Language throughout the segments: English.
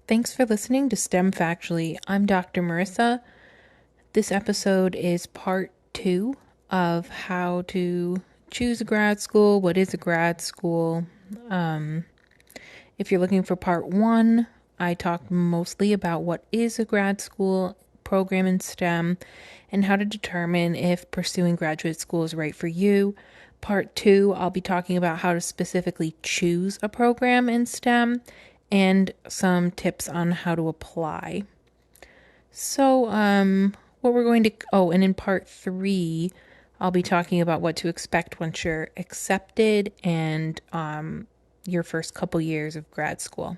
Thanks for listening to STEM Factually. I'm Dr. Marissa. This episode is part 2 of how to choose a grad school, what is a grad school. If you're looking for part 1, I talked mostly about what is a grad school program in STEM and how to determine if pursuing graduate school is right for you. Part 2, I'll be talking about how to specifically choose a program in STEM and some tips on how to apply. So, what we're going to, and in part 3, I'll be talking about what to expect once you're accepted and your first couple years of grad school.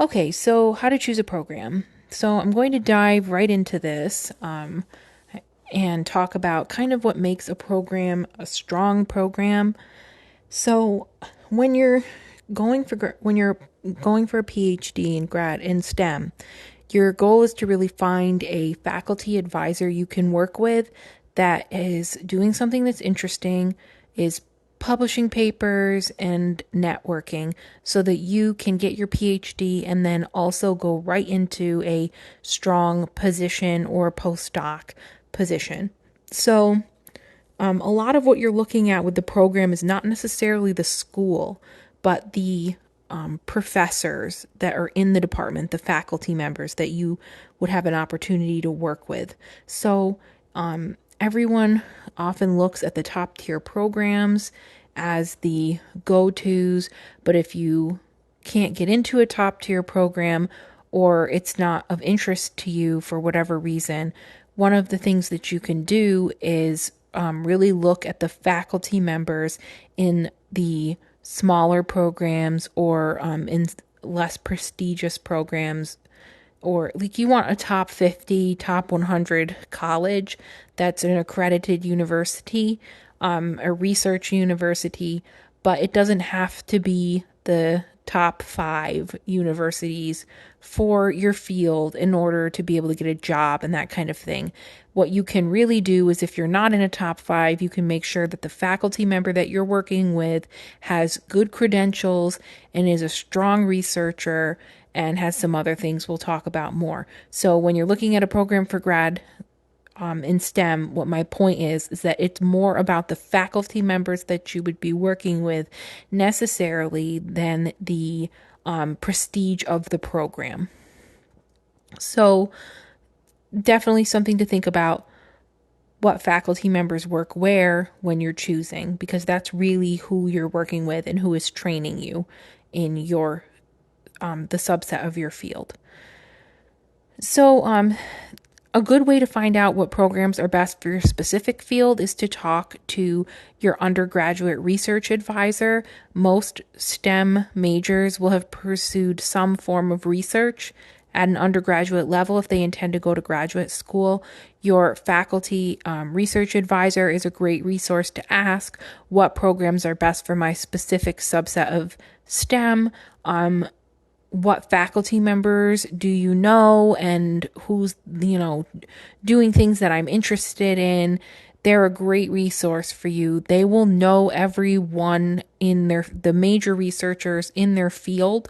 Okay, so how to choose a program. So I'm going to dive right into this and talk about kind of what makes a program a strong program. So when you're going for a PhD in STEM, your goal is to really find a faculty advisor you can work with that is doing something that's interesting, is publishing papers and networking so that you can get your PhD and then also go right into a strong position or postdoc position. So, a lot of what you're looking at with the program is not necessarily the school, but the professors that are in the department, the faculty members that you would have an opportunity to work with. So, everyone often looks at the top tier programs as the go-tos, but if you can't get into a top tier program or it's not of interest to you for whatever reason, one of the things that you can do is really look at the faculty members in the smaller programs or in less prestigious programs, or like you want a top 50, top 100 college that's an accredited university, a research university, but it doesn't have to be the top 5 universities for your field in order to be able to get a job and that kind of thing. What you can really do is if you're not in a top 5, you can make sure that the faculty member that you're working with has good credentials and is a strong researcher and has some other things we'll talk about more. So when you're looking at a program for grad in STEM, what my point is that it's more about the faculty members that you would be working with necessarily than the prestige of the program. So definitely something to think about, what faculty members work where when you're choosing, because that's really who you're working with and who is training you in your the subset of your field. So a good way to find out what programs are best for your specific field is to talk to your undergraduate research advisor. Most STEM majors will have pursued some form of research at an undergraduate level if they intend to go to graduate school. Your faculty research advisor is a great resource to ask what programs are best for my specific subset of STEM. What faculty members do you know and who's, doing things that I'm interested in. They're a great resource for you. They will know everyone in the major researchers in their field,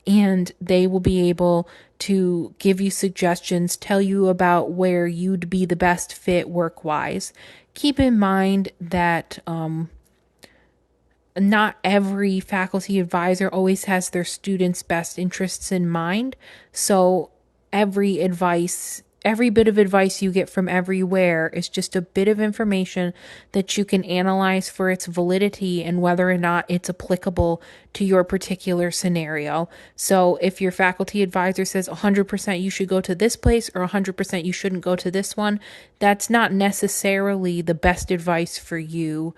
and they will be able to give you suggestions, tell you about where you'd be the best fit work-wise. Keep in mind that not every faculty advisor always has their students' best interests in mind. So every bit of advice you get from everywhere is just a bit of information that you can analyze for its validity and whether or not it's applicable to your particular scenario. So if your faculty advisor says 100% you should go to this place or 100% you shouldn't go to this one, that's not necessarily the best advice for you.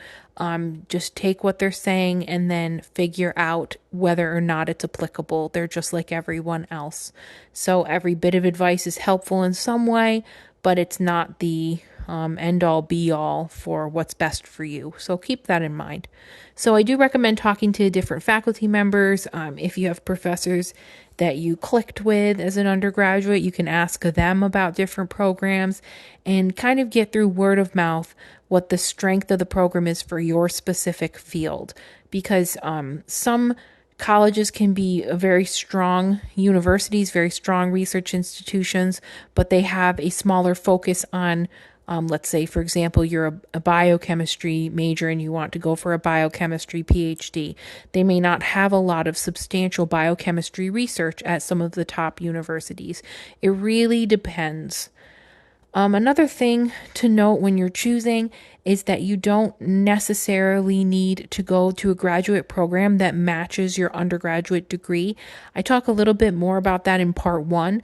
Just take what they're saying and then figure out whether or not it's applicable. They're just like everyone else. So every bit of advice is helpful in some way, but it's not the end all be all for what's best for you. So keep that in mind. So I do recommend talking to different faculty members. If you have professors that you clicked with as an undergraduate, you can ask them about different programs and kind of get through word of mouth what the strength of the program is for your specific field. Because some Colleges can be a very strong universities, very strong research institutions, but they have a smaller focus on, let's say, for example, you're a biochemistry major and you want to go for a biochemistry PhD. They may not have a lot of substantial biochemistry research at some of the top universities. It really depends. Another thing to note when you're choosing is that you don't necessarily need to go to a graduate program that matches your undergraduate degree. I talk a little bit more about that in part one.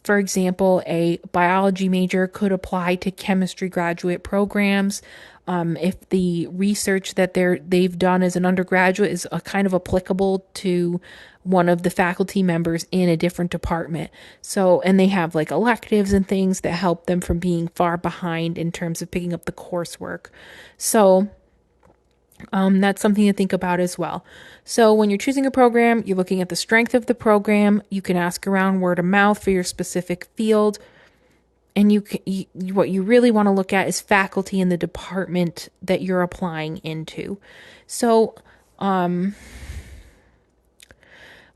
For example, a biology major could apply to chemistry graduate programs. If the research that they've done as an undergraduate is kind of applicable to one of the faculty members in a different department. So, and they have like electives and things that help them from being far behind in terms of picking up the coursework. So, that's something to think about as well. So when you're choosing a program, you're looking at the strength of the program. You can ask around word of mouth for your specific field. And what you really want to look at is faculty in the department that you're applying into. So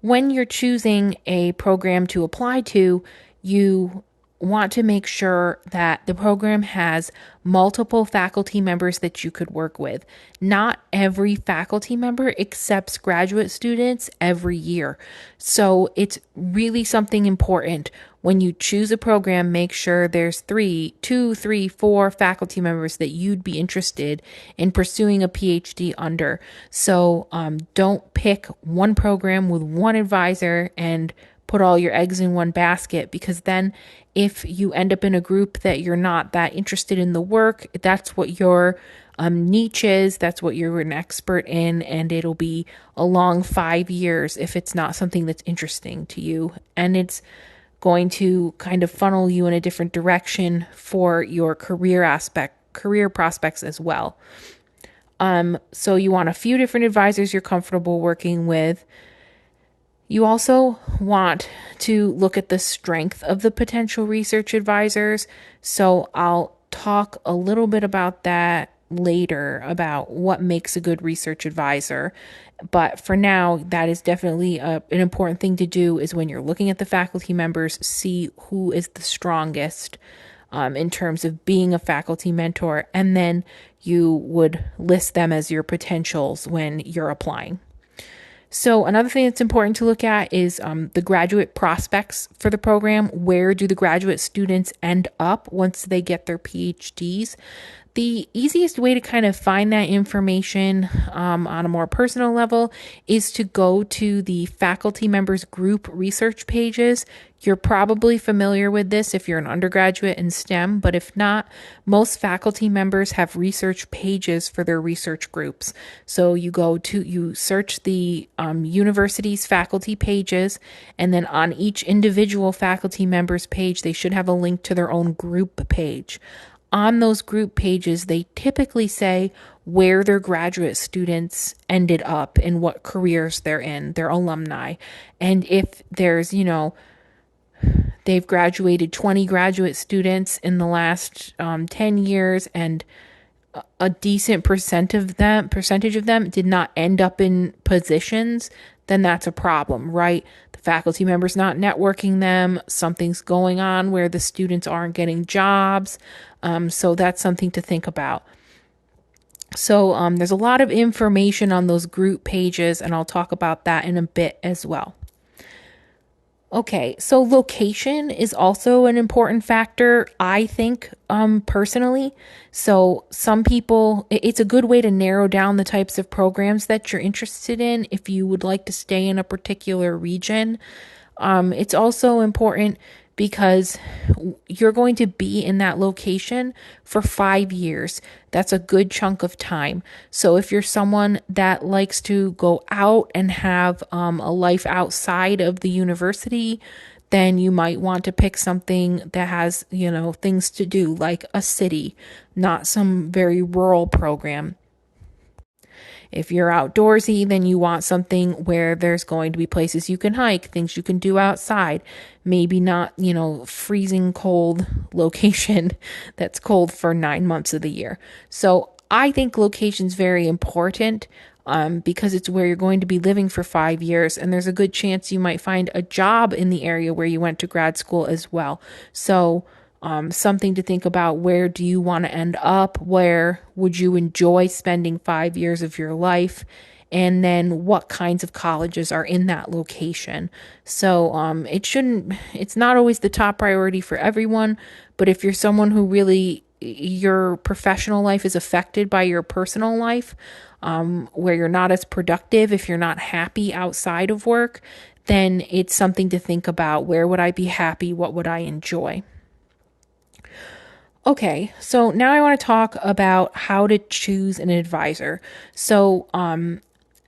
when you're choosing a program to apply to, you want to make sure that the program has multiple faculty members that you could work with. Not every faculty member accepts graduate students every year. So it's really something important. When you choose a program, make sure there's 2, 3, 4 faculty members that you'd be interested in pursuing a PhD under. So don't pick one program with one advisor and put all your eggs in one basket, because then if you end up in a group that you're not that interested in the work, that's what your niche is, that's what you're an expert in, and it'll be a long 5 years if it's not something that's interesting to you. And it's going to kind of funnel you in a different direction for your career prospects as well. So you want a few different advisors you're comfortable working with. You also want to look at the strength of the potential research advisors. So I'll talk a little bit about that later, about what makes a good research advisor. But for now, that is definitely an important thing to do, is when you're looking at the faculty members, see who is the strongest in terms of being a faculty mentor, and then you would list them as your potentials when you're applying. So another thing that's important to look at is the graduate prospects for the program. Where do the graduate students end up once they get their PhDs? The easiest way to kind of find that information on a more personal level is to go to the faculty members group research pages. You're probably familiar with this if you're an undergraduate in STEM, but if not, most faculty members have research pages for their research groups. So you search the university's faculty pages, and then on each individual faculty member's page, they should have a link to their own group page. On those group pages, they typically say where their graduate students ended up and what careers they're in, their alumni. And if there's, they've graduated 20 graduate students in the last 10 years, and a decent percentage of them did not end up in positions, then that's a problem, right? The faculty member's not networking them. Something's going on where the students aren't getting jobs. So that's something to think about. So there's a lot of information on those group pages, and I'll talk about that in a bit as well. Okay, so location is also an important factor, I think, personally. So some people, it's a good way to narrow down the types of programs that you're interested in if you would like to stay in a particular region. It's also important because you're going to be in that location for 5 years. That's a good chunk of time. So if you're someone that likes to go out and have a life outside of the university, then you might want to pick something that has, things to do, like a city, not some very rural program. If you're outdoorsy, then you want something where there's going to be places you can hike, things you can do outside. Maybe not, freezing cold location that's cold for 9 months of the year. So I think location's very important. because it's where you're going to be living for 5 years, and there's a good chance you might find a job in the area where you went to grad school as well. So, something to think about: where do you want to end up? Where would you enjoy spending 5 years of your life? And then what kinds of colleges are in that location. So it's not always the top priority for everyone, but if you're someone who really, your professional life is affected by your personal life, where you're not as productive, if you're not happy outside of work, then it's something to think about. Where would I be happy? What would I enjoy? Okay, so now I want to talk about how to choose an advisor. So,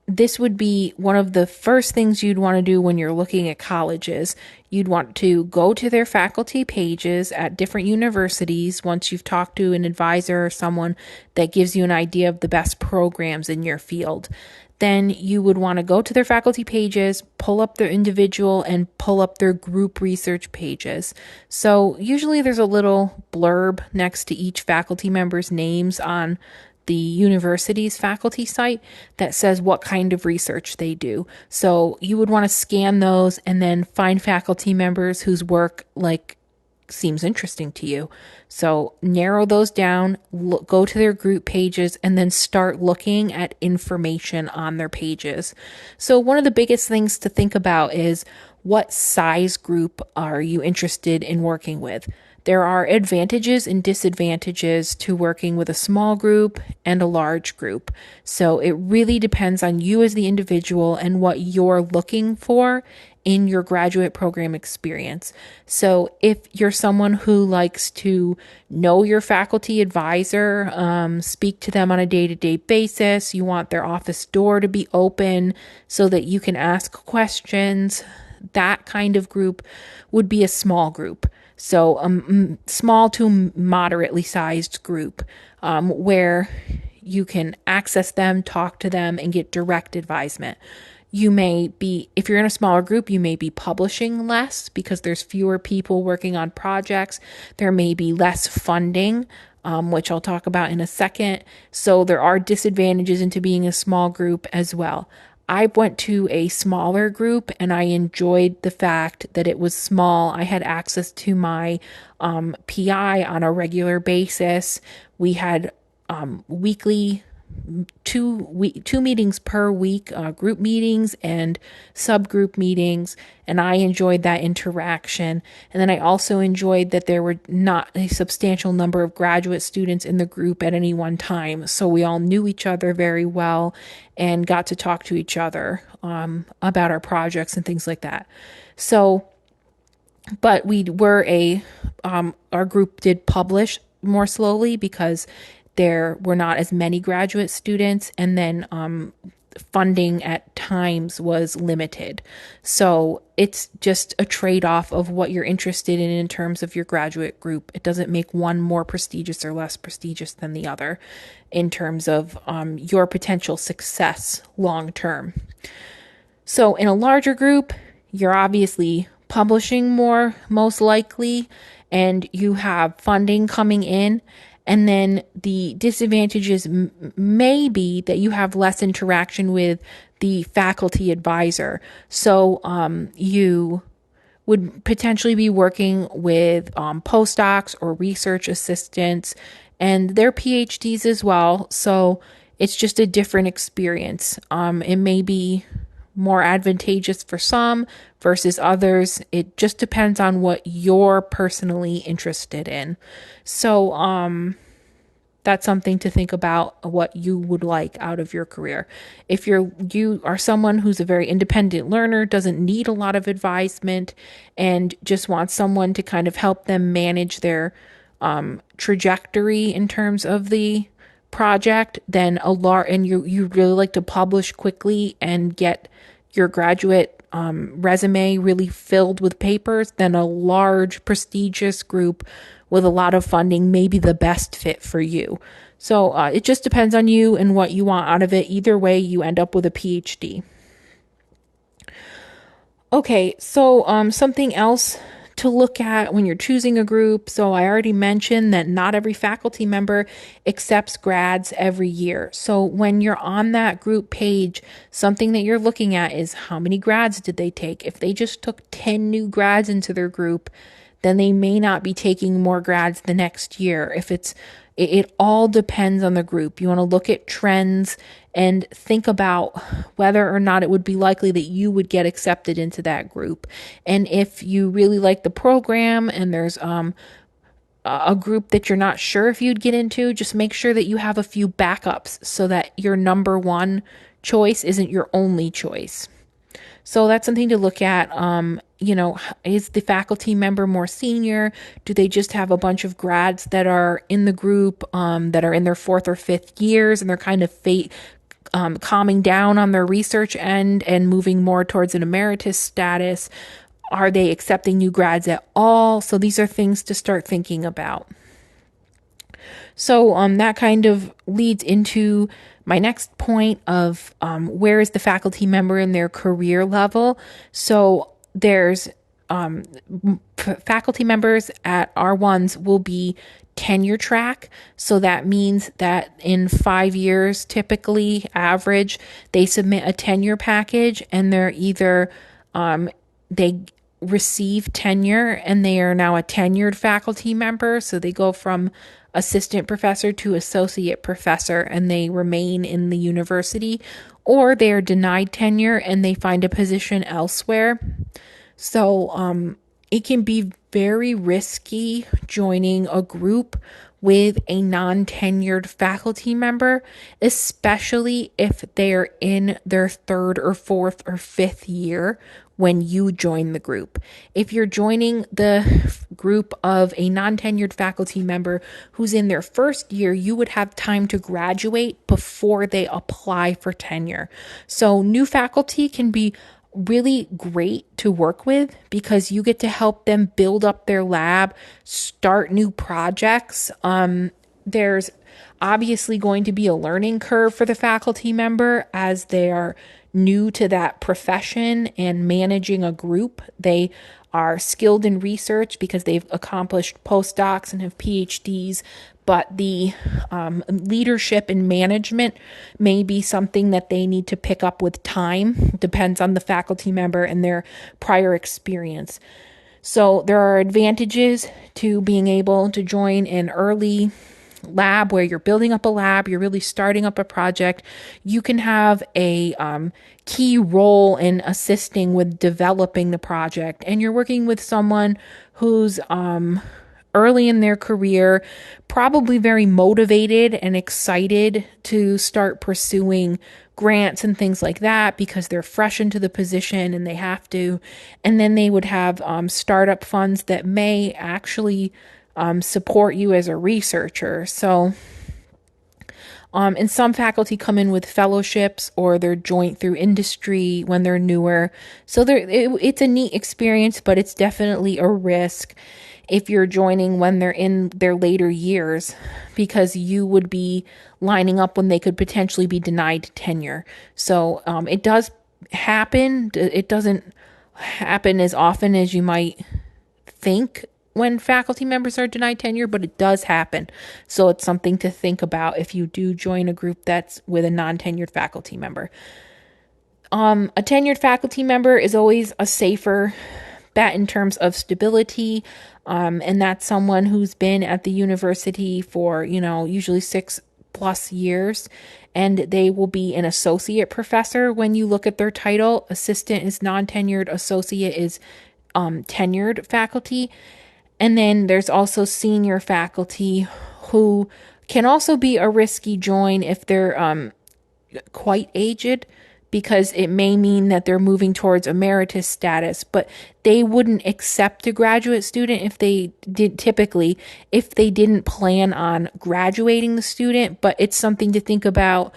this would be one of the first things you'd want to do when you're looking at colleges. You'd want to go to their faculty pages at different universities once you've talked to an advisor or someone that gives you an idea of the best programs in your field. Then you would want to go to their faculty pages, pull up their individual, and pull up their group research pages. So usually there's a little blurb next to each faculty member's names on the university's faculty site that says what kind of research they do. So you would want to scan those and then find faculty members whose work seems interesting to you. So narrow those down, go to their group pages, and then start looking at information on their pages. So one of the biggest things to think about is, what size group are you interested in working with? There are advantages and disadvantages to working with a small group and a large group. So it really depends on you as the individual and what you're looking for in your graduate program experience. So if you're someone who likes to know your faculty advisor, speak to them on a day-to-day basis, you want their office door to be open so that you can ask questions, that kind of group would be a small group. So a small to moderately sized group, where you can access them, talk to them, and get direct advisement. You may be, if you're in a smaller group, you may be publishing less because there's fewer people working on projects. There may be less funding, which I'll talk about in a second. So there are disadvantages into being a small group as well. I went to a smaller group and I enjoyed the fact that it was small. I had access to my PI on a regular basis. We had weekly two meetings per week, group meetings and subgroup meetings, and I enjoyed that interaction. And then I also enjoyed that there were not a substantial number of graduate students in the group at any one time, so we all knew each other very well and got to talk to each other about our projects and things like that. So, but we were our group did publish more slowly because there were not as many graduate students, and then funding at times was limited. So it's just a trade-off of what you're interested in terms of your graduate group. It doesn't make one more prestigious or less prestigious than the other in terms of your potential success long term. So in a larger group, you're obviously publishing more, most likely, and you have funding coming in. And then the disadvantages may be that you have less interaction with the faculty advisor. So you would potentially be working with postdocs or research assistants, and their PhDs as well. So it's just a different experience. It may be more advantageous for some versus others. It just depends on what you're personally interested in. So that's something to think about, what you would like out of your career. If you are someone who's a very independent learner, doesn't need a lot of advisement, and just wants someone to kind of help them manage their trajectory in terms of the project, then and you really like to publish quickly and get your graduate resume really filled with papers, then a large prestigious group with a lot of funding may be the best fit for you. So it just depends on you and what you want out of it. Either way, you end up with a PhD. Okay, so something else to look at when you're choosing a group. So I already mentioned that not every faculty member accepts grads every year. So when you're on that group page, something that you're looking at is how many grads did they take? If they just took 10 new grads into their group, then they may not be taking more grads the next year. It all depends on the group. You want to look at trends and think about whether or not it would be likely that you would get accepted into that group. And if you really like the program and there's a group that you're not sure if you'd get into, just make sure that you have a few backups so that your number one choice isn't your only choice. So that's something to look at. Is the faculty member more senior? Do they just have a bunch of grads that are in the group that are in their fourth or fifth years, and they're kind of calming down on their research end and moving more towards an emeritus status? Are they accepting new grads at all? So these are things to start thinking about. So that kind of leads into my next point of where is the faculty member in their career level. So there's faculty members at R1s will be tenure track. So that means that in 5 years, typically average, they submit a tenure package, and they're either they receive tenure and they are now a tenured faculty member. So they go from assistant professor to associate professor and they remain in the university, or they are denied tenure and they find a position elsewhere. So it can be very risky joining a group with a non-tenured faculty member, especially if they are in their third or fourth or fifth year when you join the group. If you're joining the group of a non-tenured faculty member who's in their first year, you would have time to graduate before they apply for tenure. So new faculty can be really great to work with because you get to help them build up their lab, start new projects. There's obviously going to be a learning curve for the faculty member as they are new to that profession and managing a group. They are skilled in research because they've accomplished postdocs and have PhDs, but the leadership and management may be something that they need to pick up with time. Depends on the faculty member and their prior experience. So there are advantages to being able to join an early lab where you're building up a lab, you're really starting up a project. You can have a key role in assisting with developing the project, and you're working with someone who's early in their career, probably very motivated and excited to start pursuing grants and things like that because they're fresh into the position and they have to. And then they would have startup funds that may actually support you as a researcher. So, and some faculty come in with fellowships or they're joint through industry when they're newer. So it's a neat experience, but it's definitely a risk if you're joining when they're in their later years, because you would be lining up when they could potentially be denied tenure. So it does happen. It doesn't happen as often as you might think when faculty members are denied tenure, but it does happen. So it's something to think about if you do join a group that's with a non-tenured faculty member. A tenured faculty member is always a safer bet in terms of stability. And that's someone who's been at the university for, usually 6+ years, and they will be an associate professor when you look at their title. Assistant is non-tenured, associate is tenured faculty. And then there's also senior faculty who can also be a risky join if they're quite aged, because it may mean that they're moving towards emeritus status, but they wouldn't accept a graduate student if they didn't plan on graduating the student. But it's something to think about.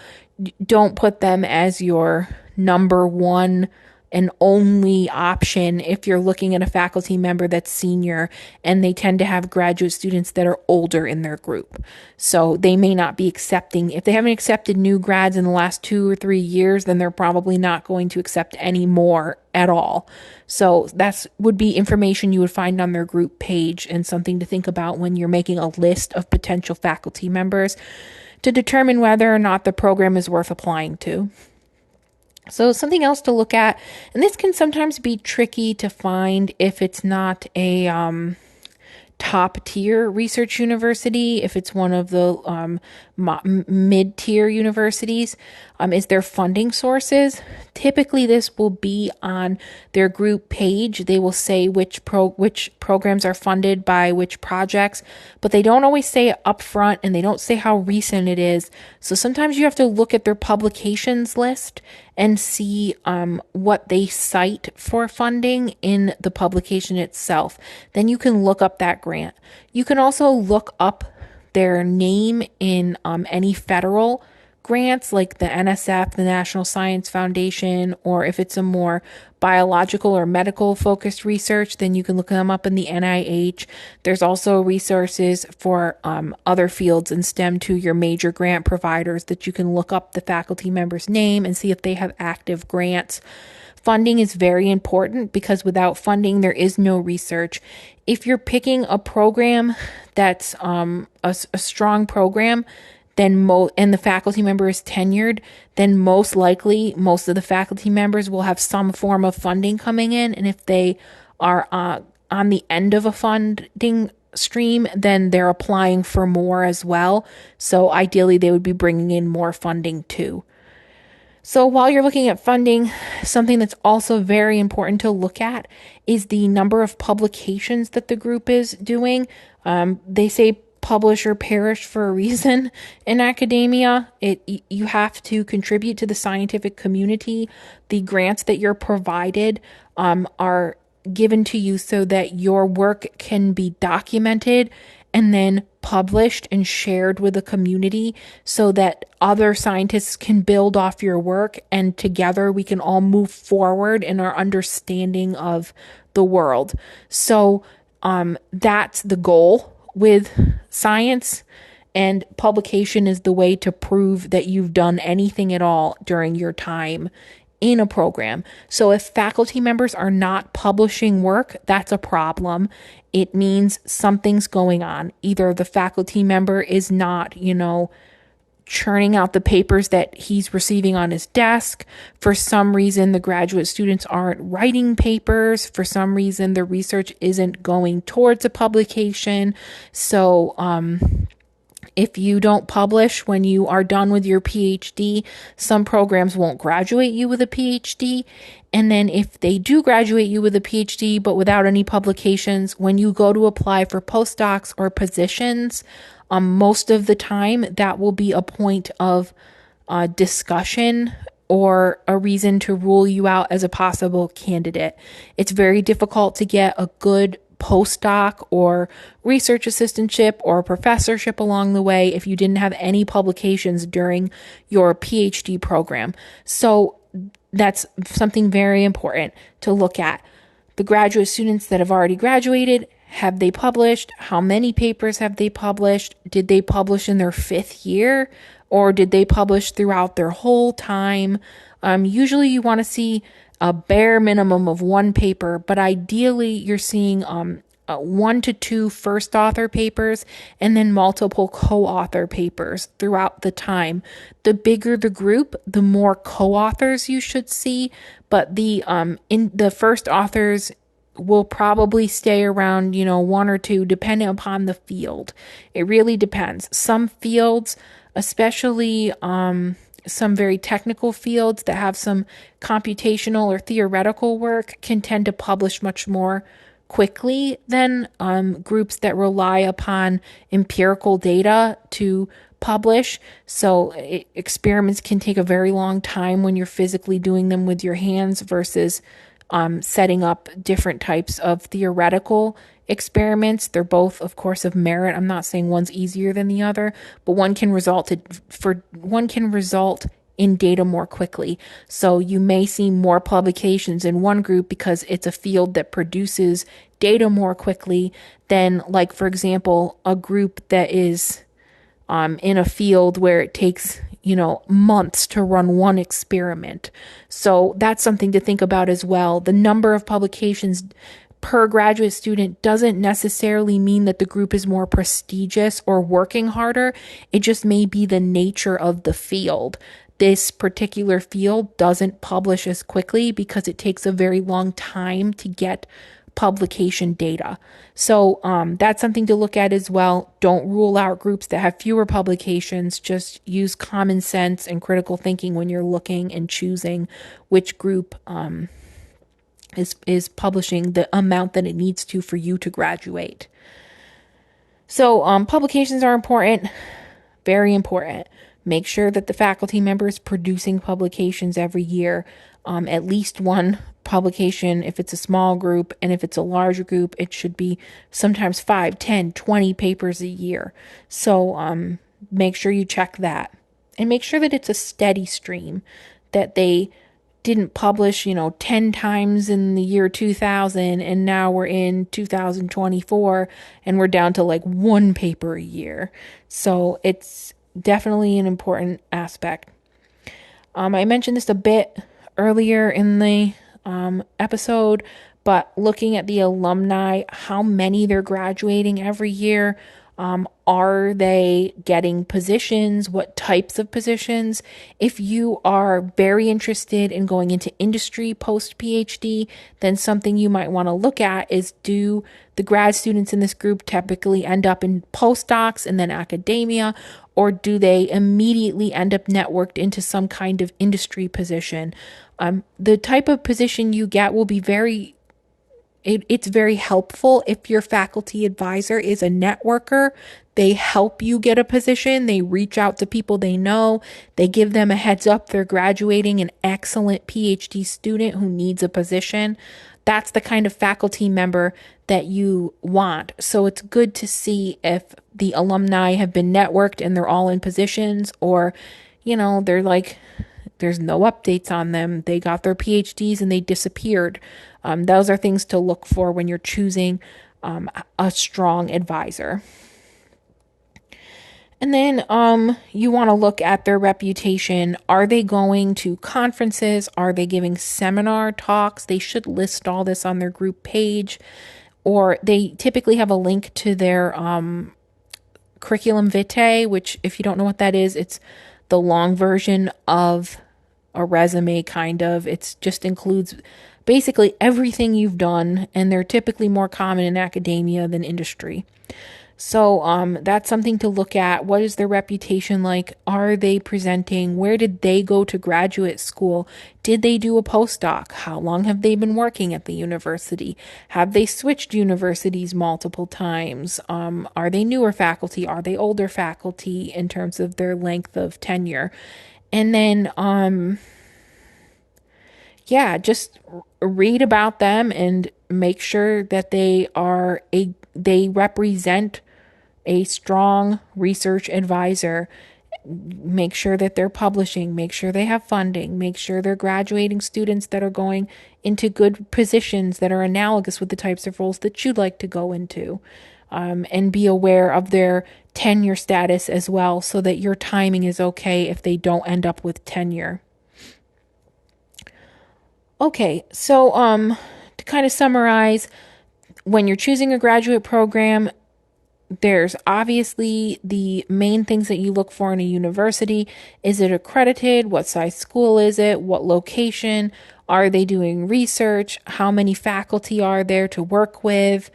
Don't put them as your number one an only option if you're looking at a faculty member that's senior, and they tend to have graduate students that are older in their group. So they may not be accepting, if they haven't accepted new grads in the last 2 or 3 years, then they're probably not going to accept any more at all. So that's would be information you would find on their group page, and something to think about when you're making a list of potential faculty members to determine whether or not the program is worth applying to. So something else to look at, and this can sometimes be tricky to find if it's not a top tier research university, if it's one of the mid tier universities, is their funding sources. Typically, this will be on their group page. They will say which programs are funded by which projects, but they don't always say it up front, and they don't say how recent it is. So sometimes you have to look at their publications list and see what they cite for funding in the publication itself. Then you can look up that grant. You can also look up their name in any federal grants like the NSF, the National Science Foundation, or if it's a more biological or medical focused research, then you can look them up in the NIH. There's also resources for other fields in STEM to your major grant providers that you can look up the faculty member's name and see if they have active grants. Funding is very important because without funding, there is no research. If you're picking a program that's a strong program, then and the faculty member is tenured, then most likely most of the faculty members will have some form of funding coming in. And if they are on the end of a funding stream, then they're applying for more as well. So ideally, they would be bringing in more funding too. So while you're looking at funding, something that's also very important to look at is the number of publications that the group is doing. They say publish or perish for a reason in academia. You have to contribute to the scientific community. The grants that you're provided are given to you so that your work can be documented and then published and shared with the community so that other scientists can build off your work, and together we can all move forward in our understanding of the world. So that's the goal with science, and publication is the way to prove that you've done anything at all during your time in a program. So if faculty members are not publishing work, that's a problem. It means something's going on. Either the faculty member is not, churning out the papers that he's receiving on his desk. For some reason, the graduate students aren't writing papers. For some reason, the research isn't going towards a publication. So, if you don't publish when you are done with your PhD, some programs won't graduate you with a PhD. And then if they do graduate you with a PhD, but without any publications, when you go to apply for postdocs or positions, most of the time that will be a point of discussion or a reason to rule you out as a possible candidate. It's very difficult to get a good postdoc or research assistantship or professorship along the way if you didn't have any publications during your PhD program. So that's something very important to look at. The graduate students that have already graduated, have they published? How many papers have they published? Did they publish in their 5th year, or did they publish throughout their whole time? Usually you want to see a bare minimum of 1 paper, but ideally you're seeing 1 to 2 first author papers and then multiple co-author papers throughout the time. The bigger the group, the more co-authors you should see, but the first authors will probably stay around, 1 or 2, depending upon the field. It really depends. Some fields, especially some very technical fields that have some computational or theoretical work, can tend to publish much more quickly than groups that rely upon empirical data to publish. So experiments can take a very long time when you're physically doing them with your hands versus setting up different types of theoretical experiments. They're both, of course, of merit. I'm not saying one's easier than the other, but one can result in data more quickly. So you may see more publications in one group because it's a field that produces data more quickly than, like, for example, a group that is in a field where it takes, months to run one experiment. So that's something to think about as well. The number of publications per graduate student doesn't necessarily mean that the group is more prestigious or working harder. It just may be the nature of the field. This particular field doesn't publish as quickly because it takes a very long time to get publication data. So that's something to look at as well. Don't rule out groups that have fewer publications. Just use common sense and critical thinking when you're looking and choosing which group is publishing the amount that it needs to for you to graduate. So publications are important, very important. Make sure that the faculty member is producing publications every year, at least one publication if it's a small group, and if it's a larger group, it should be sometimes 5, 10, 20 papers a year. So make sure you check that. And make sure that it's a steady stream, that they didn't publish, 10 times in the year 2000 and now we're in 2024 and we're down to like one paper a year. So it's definitely an important aspect. I mentioned this a bit earlier in the episode, but looking at the alumni, how many they're graduating every year, are they getting positions? What types of positions? If you are very interested in going into industry post PhD, then something you might want to look at is, do the grad students in this group typically end up in postdocs and then academia, or do they immediately end up networked into some kind of industry position? The type of position you get will be it's very helpful if your faculty advisor is a networker. They help you get a position. They reach out to people they know. They give them a heads up they're graduating an excellent PhD student who needs a position. That's the kind of faculty member that you want. So it's good to see if the alumni have been networked and they're all in positions, or, they're like, there's no updates on them. They got their PhDs and they disappeared. Those are things to look for when you're choosing a strong advisor. And then you want to look at their reputation. Are they going to conferences? Are they giving seminar talks? They should list all this on their group page, or they typically have a link to their curriculum vitae, which, if you don't know what that is, it's the long version of a resume, kind of. It just includes basically everything you've done, and they're typically more common in academia than industry. So that's something to look at. What is their reputation like? Are they presenting? Where did they go to graduate school? Did they do a postdoc? How long have they been working at the university? Have they switched universities multiple times? Are they newer faculty? Are they older faculty in terms of their length of tenure? And then, just read about them and make sure that they represent a strong research advisor. Make sure that they're publishing, make sure they have funding, make sure they're graduating students that are going into good positions that are analogous with the types of roles that you'd like to go into. And be aware of their tenure status as well, so that your timing is okay if they don't end up with tenure. Okay, so to kind of summarize, when you're choosing a graduate program, there's obviously the main things that you look for in a university. Is it accredited? What size school is it? What location? Are they doing research? How many faculty are there to work with?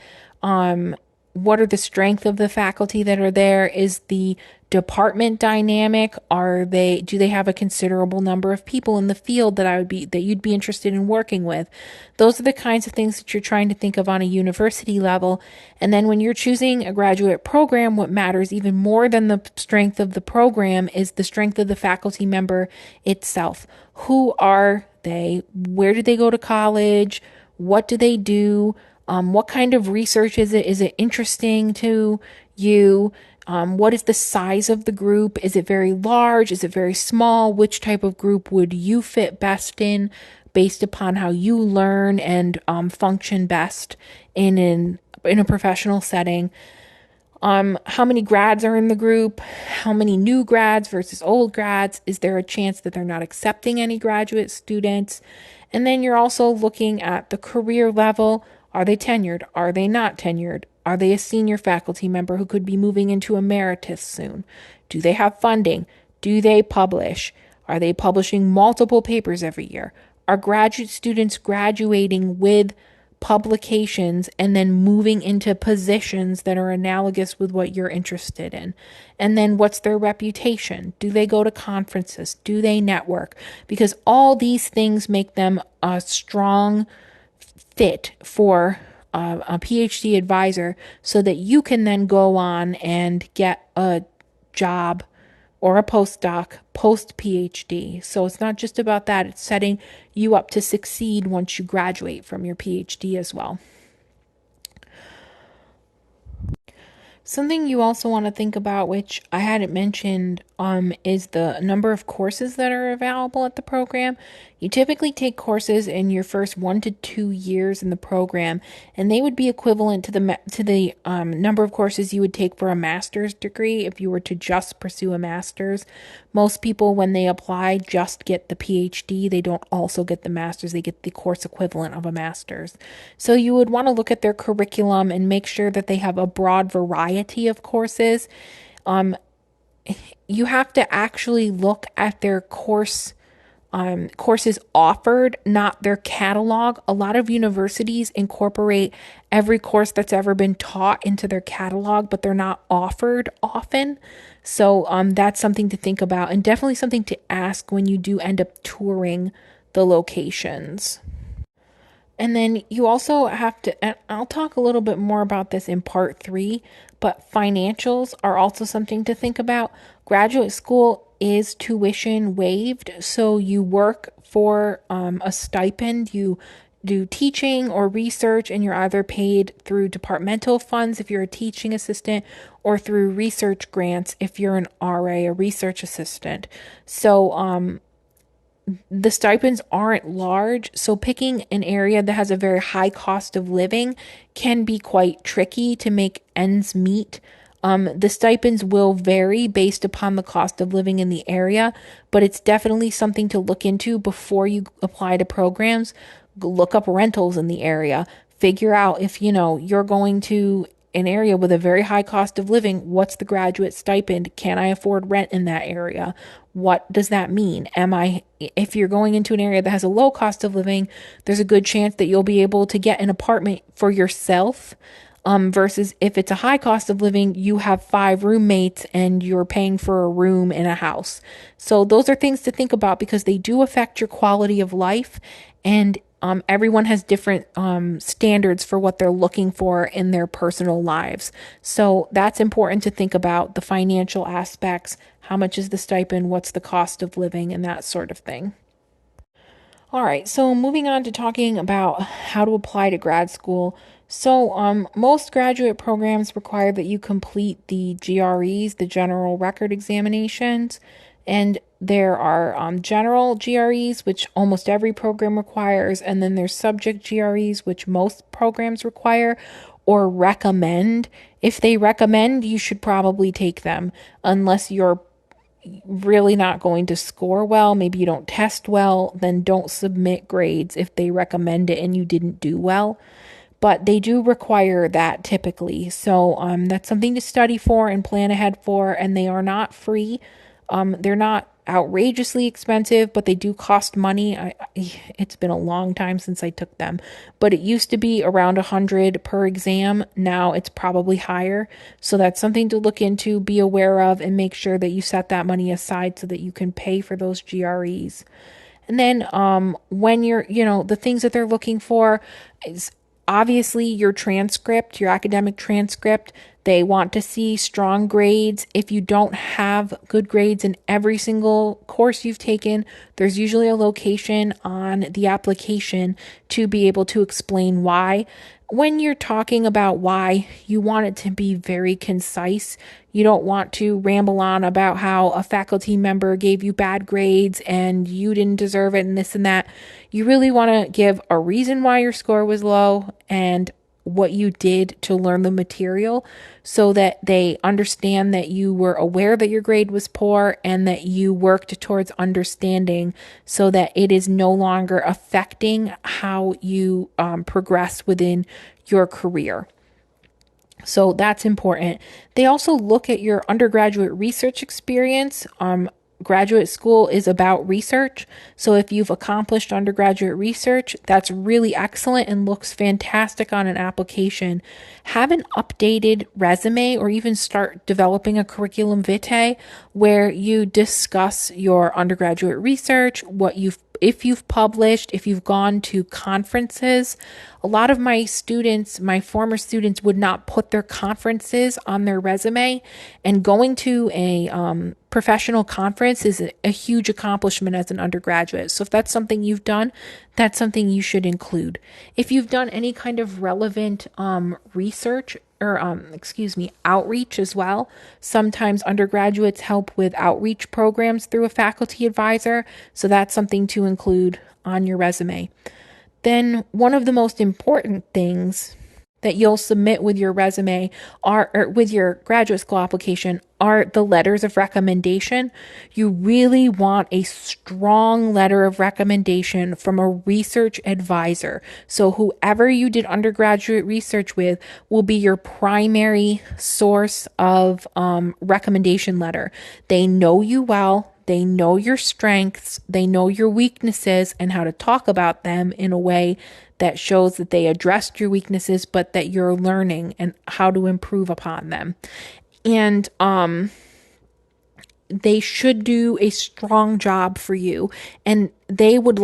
What are the strength of the faculty that are there? Is the department dynamic? Do they have a considerable number of people in the field that you'd be interested in working with? Those are the kinds of things that you're trying to think of on a university level. And then when you're choosing a graduate program, what matters even more than the strength of the program is the strength of the faculty member itself. Who are they? Where did they go to college? What do they do? What kind of research is it? Is it interesting to you? What is the size of the group? Is it very large? Is it very small? Which type of group would you fit best in based upon how you learn and function best in a professional setting? How many grads are in the group? How many new grads versus old grads? Is there a chance that they're not accepting any graduate students? And then you're also looking at the career level. Are they tenured? Are they not tenured? Are they a senior faculty member who could be moving into emeritus soon? Do they have funding? Do they publish? Are they publishing multiple papers every year? Are graduate students graduating with publications and then moving into positions that are analogous with what you're interested in? And then what's their reputation? Do they go to conferences? Do they network? Because all these things make them a strong fit for a PhD advisor so that you can then go on and get a job or a postdoc post PhD. So it's not just about that, it's setting you up to succeed once you graduate from your PhD as well. Something you also want to think about, which I hadn't mentioned, is the number of courses that are available at the program. You typically take courses in your first 1 to 2 years in the program, and they would be equivalent to the number of courses you would take for a master's degree if you were to just pursue a master's. Most people, when they apply, just get the PhD. They don't also get the master's. They get the course equivalent of a master's. So you would want to look at their curriculum and make sure that they have a broad variety of courses. You have to actually look at their courses offered, not their catalog. A lot of universities incorporate every course that's ever been taught into their catalog, but they're not offered often. So that's something to think about, and definitely something to ask when you do end up touring the locations. And then you also have to, and I'll talk a little bit more about this in part 3, but financials are also something to think about. Graduate school is tuition waived, so you work for a stipend. You do teaching or research, and you're either paid through departmental funds if you're a teaching assistant or through research grants if you're an RA, a research assistant. So, the stipends aren't large, so picking an area that has a very high cost of living can be quite tricky to make ends meet. The stipends will vary based upon the cost of living in the area, but it's definitely something to look into before you apply to programs. Look up rentals in the area. Figure out if you're going to an area with a very high cost of living, what's the graduate stipend? Can I afford rent in that area? What does that mean? If you're going into an area that has a low cost of living, there's a good chance that you'll be able to get an apartment for yourself. Versus if it's a high cost of living, you have 5 roommates and you're paying for a room in a house. So those are things to think about because they do affect your quality of life, and everyone has different standards for what they're looking for in their personal lives. So that's important to think about, the financial aspects. How much is the stipend? What's the cost of living? And that sort of thing. All right, so moving on to talking about how to apply to grad school. So, most graduate programs require that you complete the GREs, the general record examinations, and there are general GREs, which almost every program requires, and then there's subject GREs, which most programs require or recommend. If they recommend, you should probably take them, unless you're really not going to score well, maybe you don't test well, then don't submit grades if they recommend it and you didn't do well. But they do require that typically. So that's something to study for and plan ahead for, and they are not free. They're not outrageously expensive, but they do cost money. It's been a long time since I took them, but it used to be around $100 per exam. Now it's probably higher. So that's something to look into, be aware of, and make sure that you set that money aside so that you can pay for those GREs. And then when the things that they're looking for is obviously your transcript, your academic transcript. They want to see strong grades. If you don't have good grades in every single course you've taken, there's usually a location on the application to be able to explain why. When you're talking about why, you want it to be very concise. You don't want to ramble on about how a faculty member gave you bad grades and you didn't deserve it and this and that. You really want to give a reason why your score was low and what you did to learn the material so that they understand that you were aware that your grade was poor and that you worked towards understanding so that it is no longer affecting how you progress within your career. So that's important. They also look at your undergraduate research experience. Graduate school is about research. So if you've accomplished undergraduate research, that's really excellent and looks fantastic on an application. Have an updated resume or even start developing a curriculum vitae where you discuss your undergraduate research, if you've published, if you've gone to conferences. A lot of my former students would not put their conferences on their resume, and going to a professional conference is a huge accomplishment as an undergraduate. So if that's something you've done, that's something you should include. If you've done any kind of relevant research or outreach as well. Sometimes undergraduates help with outreach programs through a faculty advisor, so that's something to include on your resume. Then one of the most important things that you'll submit with your resume or with your graduate school application are the letters of recommendation. You really want a strong letter of recommendation from a research advisor. So whoever you did undergraduate research with will be your primary source of recommendation letter. They know you well. They know your strengths, they know your weaknesses and how to talk about them in a way that shows that they addressed your weaknesses, but that you're learning and how to improve upon them. And they should do a strong job for you. And they would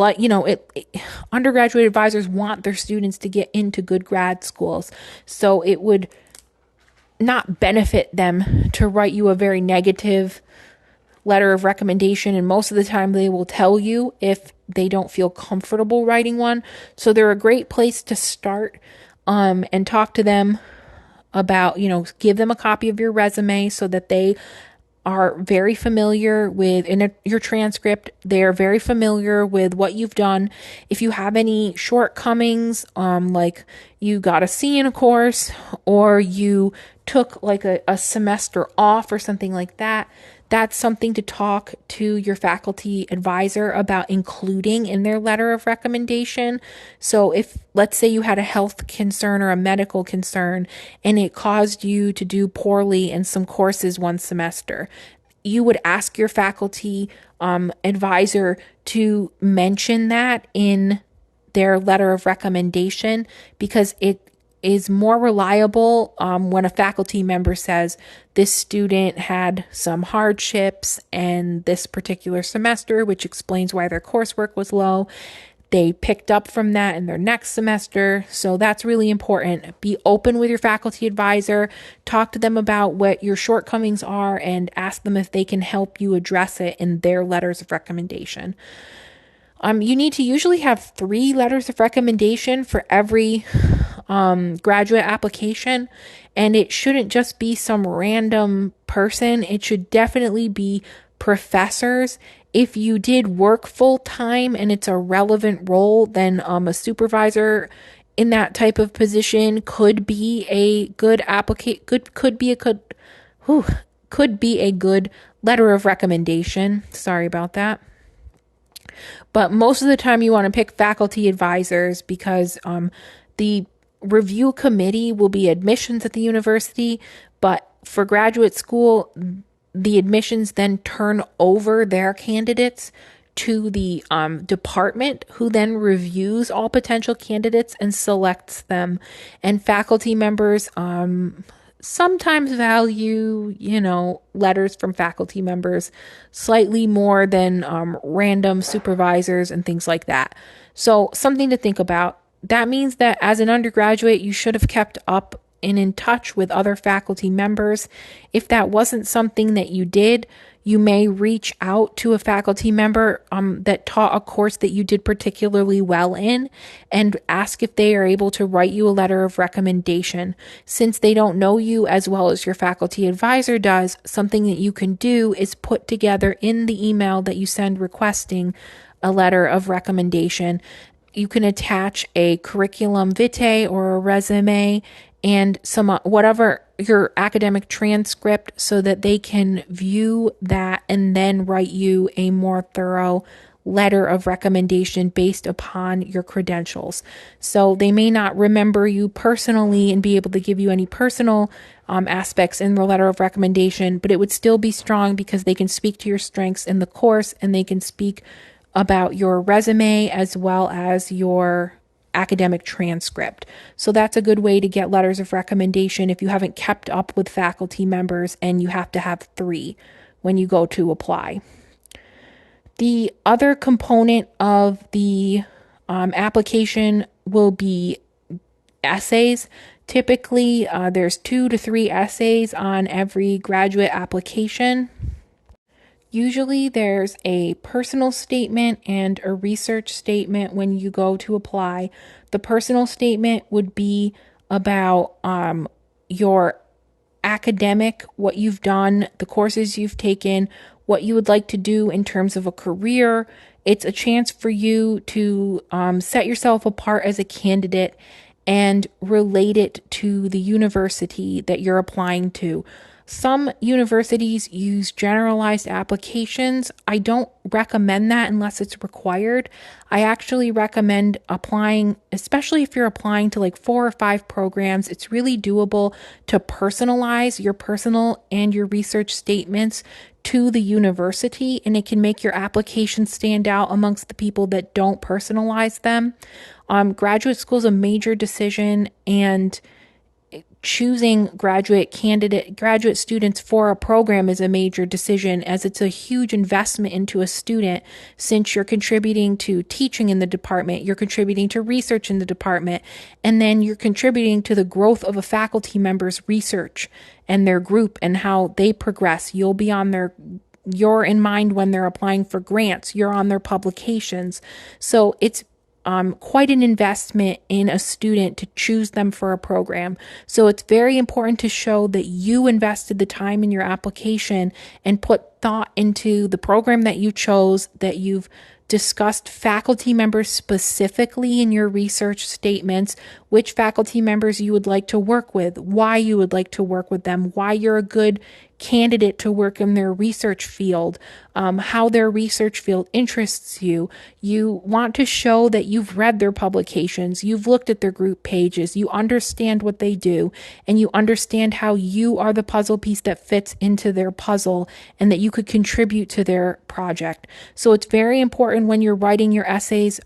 undergraduate advisors want their students to get into good grad schools. So it would not benefit them to write you a very negative letter of recommendation, and most of the time they will tell you if they don't feel comfortable writing one. So they're a great place to start and talk to them about, give them a copy of your resume so that they are very familiar with your transcript. They're very familiar with what you've done. If you have any shortcomings, like you got a C in a course or you took like a semester off or something like that, that's something to talk to your faculty advisor about including in their letter of recommendation. So if, let's say you had a health concern or a medical concern and it caused you to do poorly in some courses one semester, you would ask your faculty advisor to mention that in their letter of recommendation, because it is more reliable when a faculty member says this student had some hardships and this particular semester, which explains why their coursework was low. They picked up from that in their next semester. So that's really important. Be open with your faculty advisor. Talk to them about what your shortcomings are and ask them if they can help you address it in their letters of recommendation. You need to usually have 3 letters of recommendation for every graduate application, and it shouldn't just be some random person. It should definitely be professors. If you did work full time and it's a relevant role, then a supervisor in that type of position could be a good could be a good letter of recommendation. Sorry about that. But most of the time you want to pick faculty advisors because the review committee will be admissions at the university, but for graduate school, the admissions then turn over their candidates to the department, who then reviews all potential candidates and selects them. And faculty members sometimes value, letters from faculty members slightly more than random supervisors and things like that. So something to think about. That means that as an undergraduate, you should have kept up and in touch with other faculty members. If that wasn't something that you did, you may reach out to a faculty member that taught a course that you did particularly well in and ask if they are able to write you a letter of recommendation. Since they don't know you as well as your faculty advisor does, something that you can do is put together in the email that you send requesting a letter of recommendation. You can attach a curriculum vitae or a resume and some whatever your academic transcript so that they can view that and then write you a more thorough letter of recommendation based upon your credentials. So they may not remember you personally and be able to give you any personal aspects in the letter of recommendation, but it would still be strong because they can speak to your strengths in the course and they can speak about your resume as well as your academic transcript. So that's a good way to get letters of recommendation if you haven't kept up with faculty members and you have to have 3 when you go to apply. The other component of the application will be essays. Typically, there's 2 to 3 essays on every graduate application. Usually there's a personal statement and a research statement when you go to apply. The personal statement would be about your academic, what you've done, the courses you've taken, what you would like to do in terms of a career. It's a chance for you to set yourself apart as a candidate and relate it to the university that you're applying to. Some universities use generalized applications. I don't recommend that unless it's required. I actually recommend applying, especially if you're applying to like 4 or 5 programs, it's really doable to personalize your personal and your research statements to the university, and it can make your application stand out amongst the people that don't personalize them. Graduate school is a major decision, and choosing graduate students for a program is a major decision, as it's a huge investment into a student, since you're contributing to teaching in the department, you're contributing to research in the department, and then you're contributing to the growth of a faculty member's research and their group and how they progress. You're in mind when they're applying for grants, you're on their publications. So it's quite an investment in a student to choose them for a program. So it's very important to show that you invested the time in your application and put thought into the program that you chose, that you've discussed faculty members specifically in your research statements, which faculty members you would like to work with, why you would like to work with them, why you're a good candidate to work in their research field, how their research field interests you. You want to show that you've read their publications, you've looked at their group pages, you understand what they do, and you understand how you are the puzzle piece that fits into their puzzle and that you could contribute to their project. So it's very important when you're writing your essays,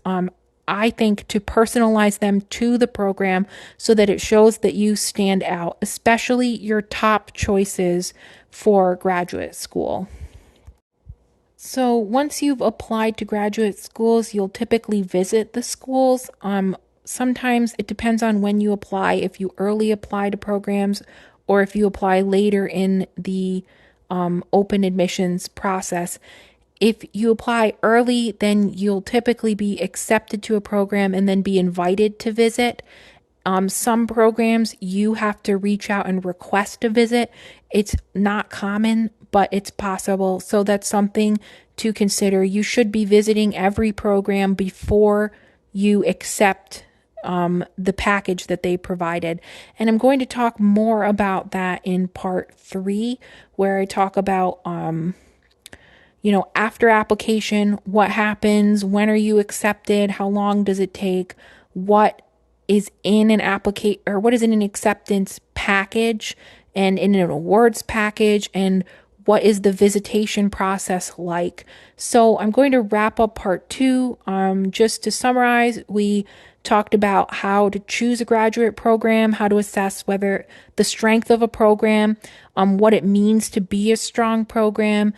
I think, to personalize them to the program so that it shows that you stand out, especially your top choices for graduate school. So once you've applied to graduate schools, you'll typically visit the schools. Sometimes it depends on when you apply, if you early apply to programs or if you apply later in the open admissions process. If you apply early, then you'll typically be accepted to a program and then be invited to visit. Some programs you have to reach out and request a visit. It's not common, but it's possible. So that's something to consider. You should be visiting every program before you accept the package that they provided. And I'm going to talk more about that in part 3, where I talk about after application, what happens, when are you accepted, how long does it take, what is in an acceptance package and in an awards package, and what is the visitation process like. So I'm going to wrap up part 2. Just to summarize, we talked about how to choose a graduate program, how to assess whether the strength of a program, what it means to be a strong program.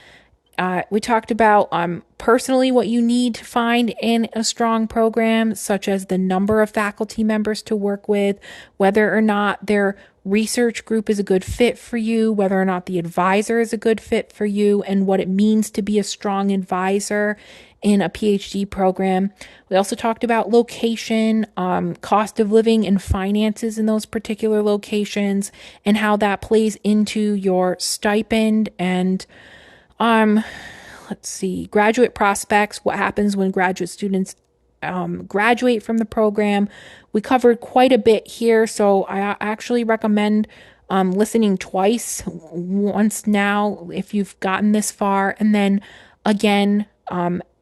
We talked about personally what you need to find in a strong program, such as the number of faculty members to work with, whether or not they're research group is a good fit for you, whether or not the advisor is a good fit for you, and what it means to be a strong advisor in a PhD program. We also talked about location, cost of living, and finances in those particular locations, and how that plays into your stipend and let's see, graduate prospects, what happens when graduate students graduate from the program. We covered quite a bit here, so I actually recommend listening twice, once now if you've gotten this far, and then again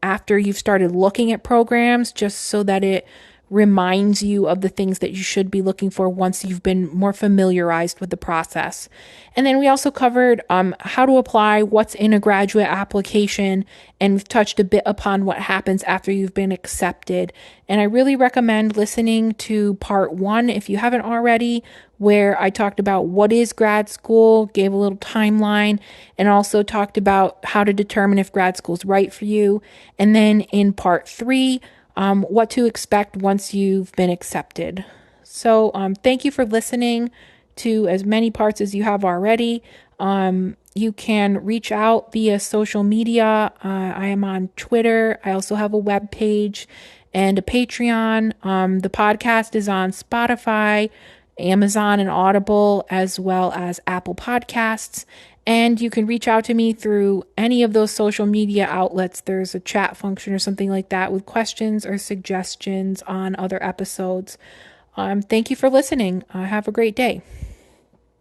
after you've started looking at programs, just so that it reminds you of the things that you should be looking for once you've been more familiarized with the process. And then we also covered how to apply, what's in a graduate application, and we've touched a bit upon what happens after you've been accepted. And I really recommend listening to part 1 if you haven't already, where I talked about what is grad school, gave a little timeline, and also talked about how to determine if grad school is right for you. And then in part 3, what to expect once you've been accepted. So thank you for listening to as many parts as you have already. You can reach out via social media. I am on Twitter. I also have a web page and a Patreon. The podcast is on Spotify, Amazon, and Audible, as well as Apple Podcasts. And you can reach out to me through any of those social media outlets. There's a chat function or something like that with questions or suggestions on other episodes. Thank you for listening. Have a great day.